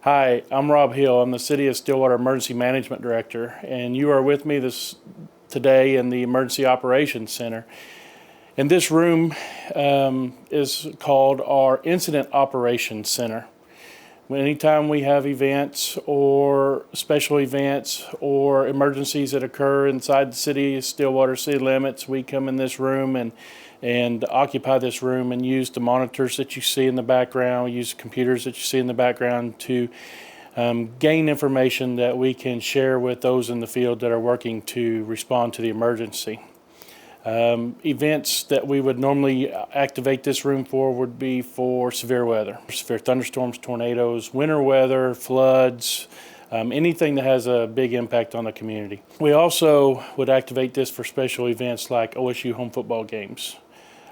Hi, I'm Rob Hill. I'm the City of Stillwater Emergency Management Director, and you are with me today in the Emergency Operations Center. And this room is called our Incident Operations Center. Anytime we have events or special events or emergencies that occur inside the city of Stillwater city limits, we come in this room and occupy this room and use the monitors that you see in the background, use the computers that you see in the background to gain information that we can share with those in the field that are working to respond to the emergency. Events that we would normally activate this room for would be for severe weather, severe thunderstorms, tornadoes, winter weather, floods, anything that has a big impact on the community. We also would activate this for special events like OSU home football games,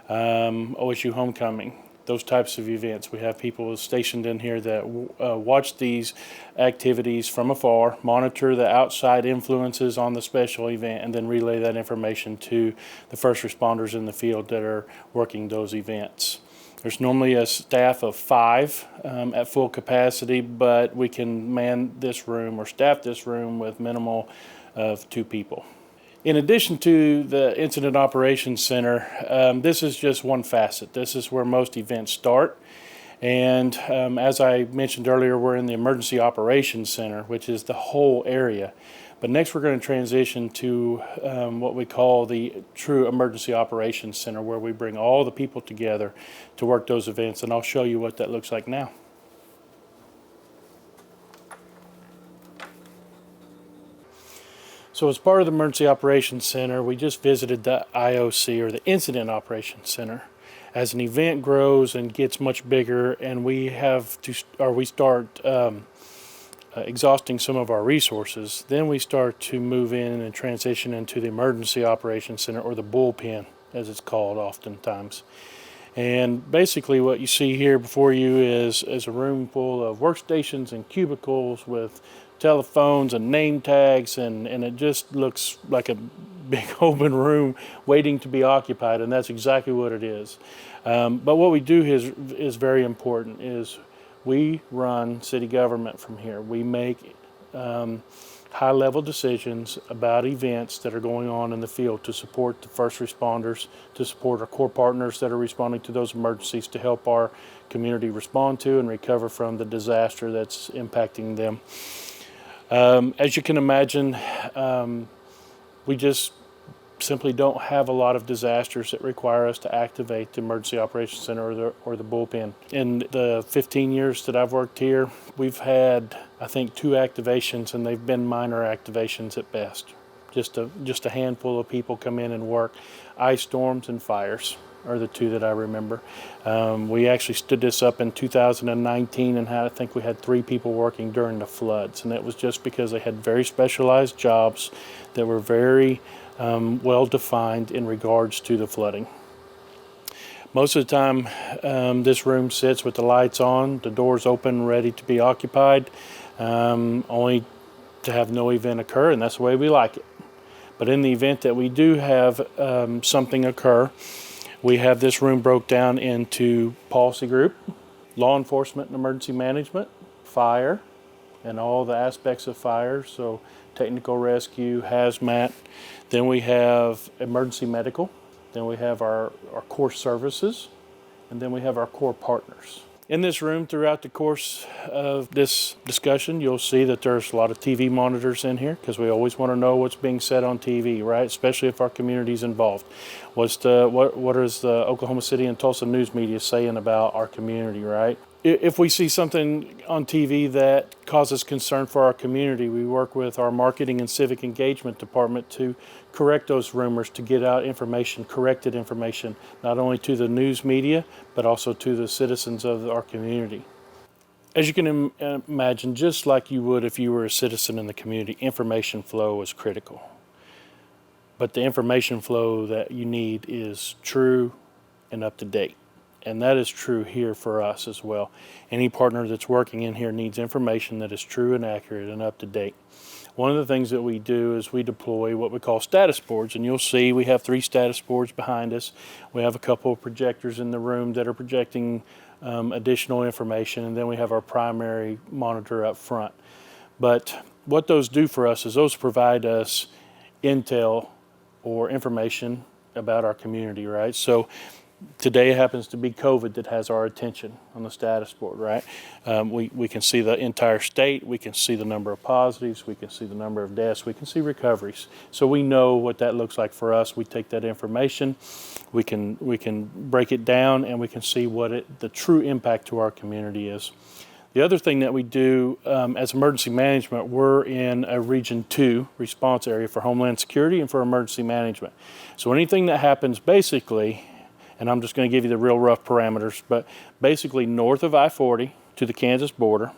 OSU homecoming, those types of events. We have people stationed in here that watch these activities from afar, monitor the outside influences on the special event, and then relay that information to the first responders in the field that are working those events. There's normally a staff of 5 at full capacity, but we can man this room or staff this room with minimal of 2 people. In addition to the Incident Operations Center, this is just one facet. This is where most events start. And as I mentioned earlier, we're in the Emergency Operations Center, which is the whole area. But next we're going to transition to what we call the True Emergency Operations Center, where we bring all the people together to work those events. And I'll show you what that looks like now. So as part of the Emergency Operations Center, we just visited the IOC, or the Incident Operations Center. As an event grows and gets much bigger, and we start exhausting some of our resources, then we start to move in and transition into the Emergency Operations Center, or the bullpen, as it's called oftentimes. And basically what you see here before you is a room full of workstations and cubicles with telephones and name tags, and it just looks like a big open room waiting to be occupied, and that's exactly what it is. But what we do is very important, is we run city government from here. We make high-level decisions about events that are going on in the field to support the first responders, to support our core partners that are responding to those emergencies, to help our community respond to and recover from the disaster that's impacting them. As you can imagine, we just simply don't have a lot of disasters that require us to activate the Emergency Operations Center or the bullpen. In the 15 years that I've worked here, we've had, I think, 2 activations, and they've been minor activations at best. Just a handful of people come in and work. Ice storms and fires are the 2 that I remember. We actually stood this up in 2019 and I think we had 3 people working during the floods, and that was just because they had very specialized jobs that were very well defined in regards to the flooding. Most of the time, this room sits with the lights on, the doors open, ready to be occupied, only to have no event occur, and that's the way we like it. But in the event that we do have something occur, we have this room broke down into policy group, law enforcement and emergency management, fire, and all the aspects of fire, so technical rescue, hazmat. Then we have emergency medical. Then we have our core services, and then we have our core partners. In this room, throughout the course of this discussion, you'll see that there's a lot of TV monitors in here, because we always want to know what's being said on TV, right? Especially if our community's involved. What is the Oklahoma City and Tulsa news media saying about our community, right? If we see something on TV that causes concern for our community, we work with our marketing and civic engagement department to correct those rumors, to get out information, corrected information, not only to the news media, but also to the citizens of our community. As you can imagine, just like you would if you were a citizen in the community, information flow is critical. But the information flow that you need is true and up to date. And that is true here for us as well. Any partner that's working in here needs information that is true and accurate and up to date. One of the things that we do is we deploy what we call status boards, and you'll see we have 3 status boards behind us. We have a couple of projectors in the room that are projecting additional information, and then we have our primary monitor up front. But what those do for us is those provide us intel or information about our community, right? So today it happens to be COVID that has our attention on the status board, right? We can see the entire state, we can see the number of positives, we can see the number of deaths, we can see recoveries. So we know what that looks like for us. We take that information, we can break it down, and we can see what the true impact to our community is. The other thing that we do as emergency management, we're in a Region 2 response area for Homeland Security and for emergency management. So anything that happens basically, and I'm just going to give you the real rough parameters, but basically north of I-40 to the Kansas border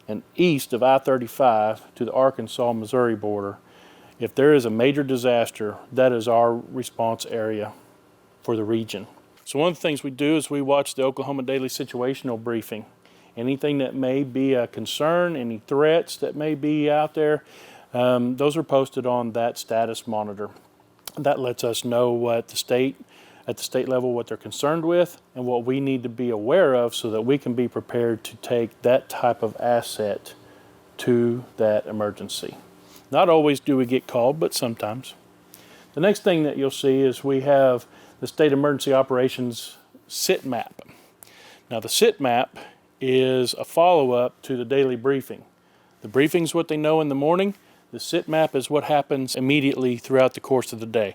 and east of I-35 to the Arkansas-Missouri border, if there is a major disaster, that is our response area for the region. So one of the things we do is we watch the Oklahoma Daily Situational Briefing. Anything that may be a concern, any threats that may be out there, those are posted on that status monitor. That lets us know what at the state level, what they're concerned with and what we need to be aware of so that we can be prepared to take that type of asset to that emergency. Not always do we get called, but sometimes. The next thing that you'll see is we have the State Emergency Operations SIT map. Now the SIT map is a follow-up to the daily briefing. The briefing is what they know in the morning. The SIT map is what happens immediately throughout the course of the day.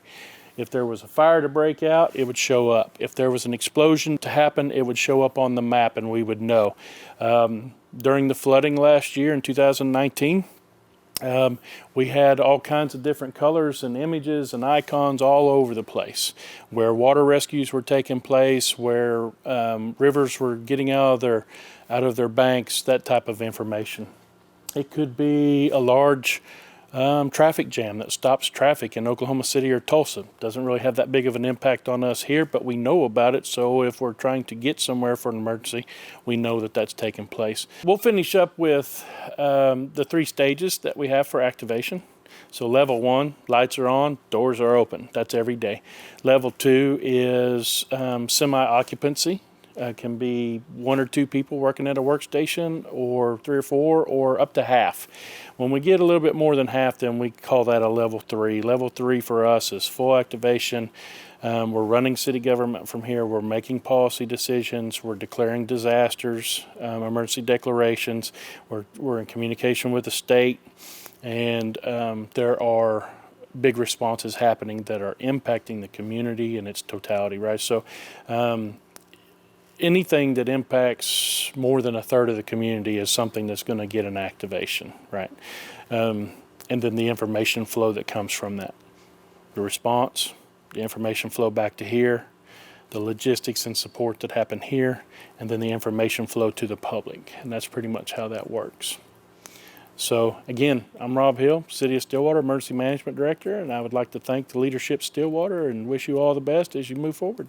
If there was a fire to break out, it would show up. If there was an explosion to happen, it would show up on the map and we would know. During the flooding last year in 2019, we had all kinds of different colors and images and icons all over the place, where water rescues were taking place, where rivers were getting out of their banks, that type of information. It could be a large traffic jam that stops traffic in Oklahoma City or Tulsa. Doesn't really have that big of an impact on us here, but we know about it, so if we're trying to get somewhere for an emergency, we know that that's taking place. We'll finish up with the 3 stages that we have for activation. So level 1, lights are on, doors are open. That's every day. Level 2 is semi-occupancy. Can be 1 or 2 people working at a workstation, or 3 or 4, or up to half. When we get a little bit more than half, then we call that a level 3. Level 3 for us is full activation. We're running city government from here. We're making policy decisions. We're declaring disasters, emergency declarations. We're in communication with the state, and there are big responses happening that are impacting the community in its totality, right? So anything that impacts more than a third of the community is something that's going to get an activation, right? And then the information flow that comes from that. The response, the information flow back to here, the logistics and support that happen here, and then the information flow to the public. And that's pretty much how that works. So again, I'm Rob Hill, City of Stillwater Emergency Management Director, and I would like to thank the leadership Stillwater and wish you all the best as you move forward.